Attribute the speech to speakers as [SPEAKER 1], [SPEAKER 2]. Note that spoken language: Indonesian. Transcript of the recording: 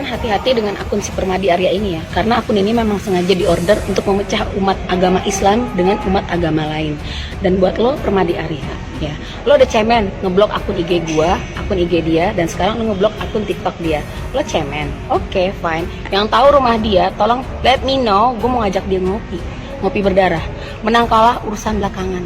[SPEAKER 1] kalian hati-hati dengan akun si Permadi Arya ini ya, karena akun ini memang sengaja diorder untuk memecah umat agama Islam dengan umat agama lain. Dan buat lo Permadi Arya ya, lo udah cemen ngeblok akun IG gua, akun IG dia, dan sekarang lo ngeblok akun TikTok dia. Lo cemen, oke, fine. Yang tahu rumah dia, tolong let me know, gue mau ngajak dia ngopi berdarah. Menang kalah urusan belakangan.